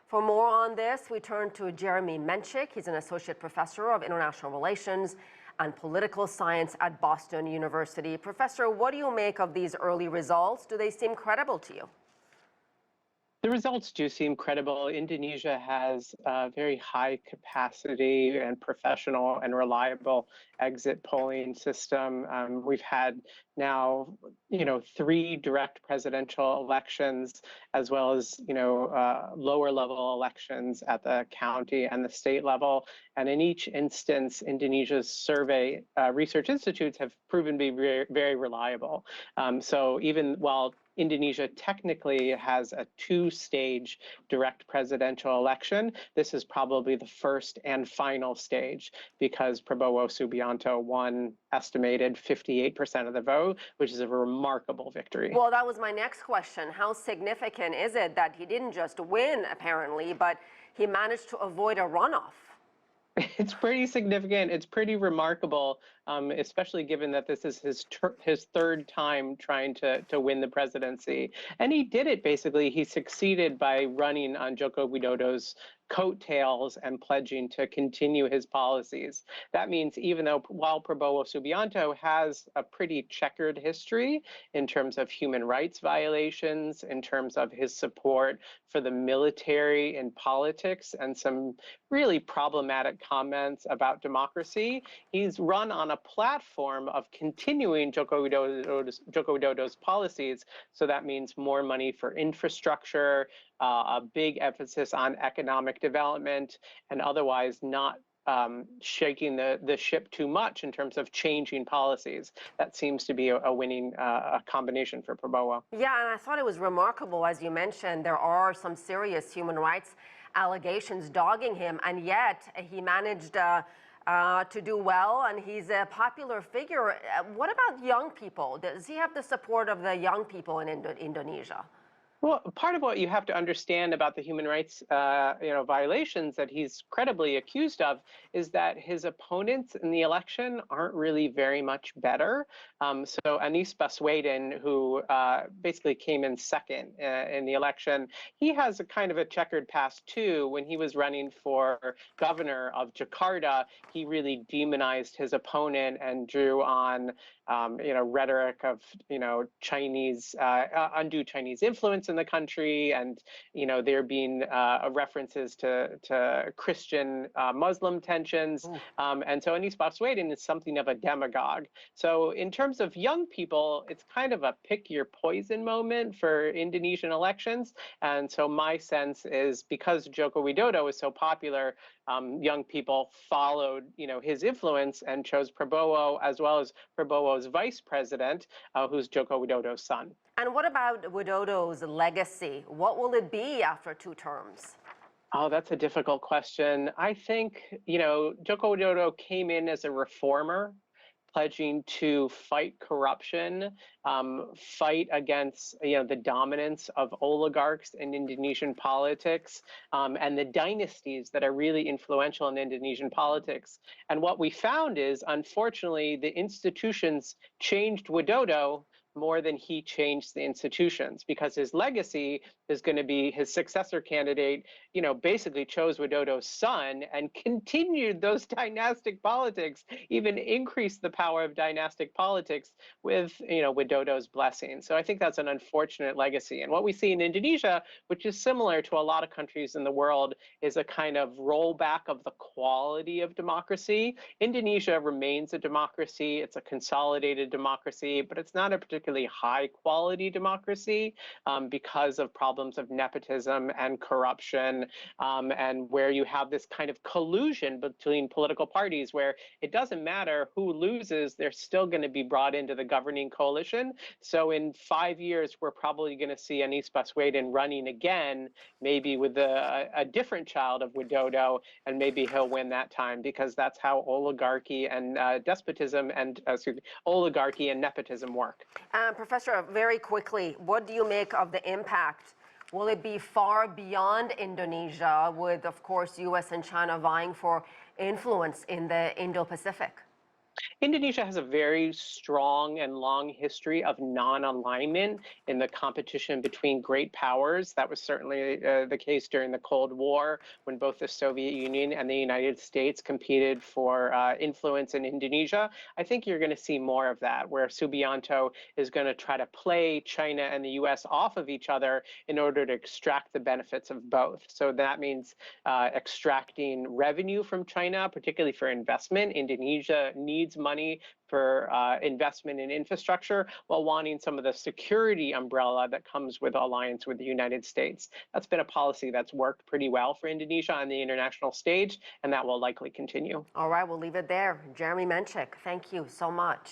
For more on this, we turn to Jeremy Menchik. He's an associate professor of international relations and political science at Boston University. Professor, what do you make of these early results? Do they seem credible to you? The results do seem credible. Indonesia has a very high capacity and professional and reliable exit polling system. We've had now, 3 direct presidential elections, as well as, lower level elections at the county and the state level. And in each instance, Indonesia's survey research institutes have proven to be very, very reliable. So even while Indonesia technically has a 2-stage direct presidential election, this is probably the first and final stage because Prabowo Subianto won estimated 58% of the vote, which is a remarkable victory. Well, that was my next question. How significant is it that he didn't just win, apparently, but he managed to avoid a runoff? It's pretty significant. It's pretty remarkable, especially given that this is his third time trying to win the presidency. And he did it, basically. He succeeded by running on Joko Widodo's coattails and pledging to continue his policies. That means even though while Prabowo Subianto has a pretty checkered history in terms of human rights violations, in terms of his support for the military in politics, and some really problematic comments about democracy, he's run on a platform of continuing Joko Widodo's policies. So that means more money for infrastructure, a big emphasis on economic development, and otherwise not shaking the ship too much in terms of changing policies. That seems to be a winning combination for Prabowo. Yeah, and I thought it was remarkable, as you mentioned, there are some serious human rights allegations dogging him, and yet he managed to do well, and he's a popular figure. What about young people? Does he have the support of the young people in Indonesia? Well, part of what you have to understand about the human rights, violations that he's credibly accused of is that his opponents in the election aren't really very much better. So Anies Baswedan, who basically came in second in the election, he has a kind of a checkered past too. When he was running for governor of Jakarta, he really demonized his opponent and drew on rhetoric of, Chinese, undue Chinese influence in the country, and, there being references to Christian Muslim tensions. And so Anies Baswedan is something of a demagogue. So in terms of young people, it's kind of a pick your poison moment for Indonesian elections. And so my sense is because Joko Widodo is so popular, young people followed, his influence and chose Prabowo, as well as Prabowo's vice president, who's Joko Widodo's son. And what about Widodo's legacy? What will it be after 2 terms? Oh, that's a difficult question. I think, Joko Widodo came in as a reformer, pledging to fight corruption, fight against the dominance of oligarchs in Indonesian politics, and the dynasties that are really influential in Indonesian politics. And what we found is, unfortunately, the institutions changed Widodo more than he changed the institutions, because his legacy is going to be his successor candidate, basically chose Widodo's son and continued those dynastic politics, even increased the power of dynastic politics with, Widodo's blessing. So I think that's an unfortunate legacy. And what we see in Indonesia, which is similar to a lot of countries in the world, is a kind of rollback of the quality of democracy. Indonesia remains a democracy. It's a consolidated democracy, but it's not a particularly high quality democracy because of problems of nepotism and corruption, and where you have this kind of collusion between political parties where it doesn't matter who loses, they're still going to be brought into the governing coalition. So in 5 years, we're probably going to see Anies Baswedan running again, maybe with a different child of Widodo, and maybe he'll win that time, because that's how oligarchy and despotism and oligarchy and nepotism work. Professor, very quickly, what do you make of the impact? Will it be far beyond Indonesia, with, of course, U.S. and China vying for influence in the Indo-Pacific? Indonesia has a very strong and long history of non-alignment in the competition between great powers. That was certainly the case during the Cold War, when both the Soviet Union and the United States competed for influence in Indonesia. I think you're going to see more of that, where Subianto is going to try to play China and the US off of each other in order to extract the benefits of both. So that means extracting revenue from China, particularly for investment. Indonesia needs money for investment in infrastructure, while wanting some of the security umbrella that comes with alliance with the United States. That's been a policy that's worked pretty well for Indonesia on the international stage, and that will likely continue. All right, we'll leave it there. Jeremy Menchik, thank you so much.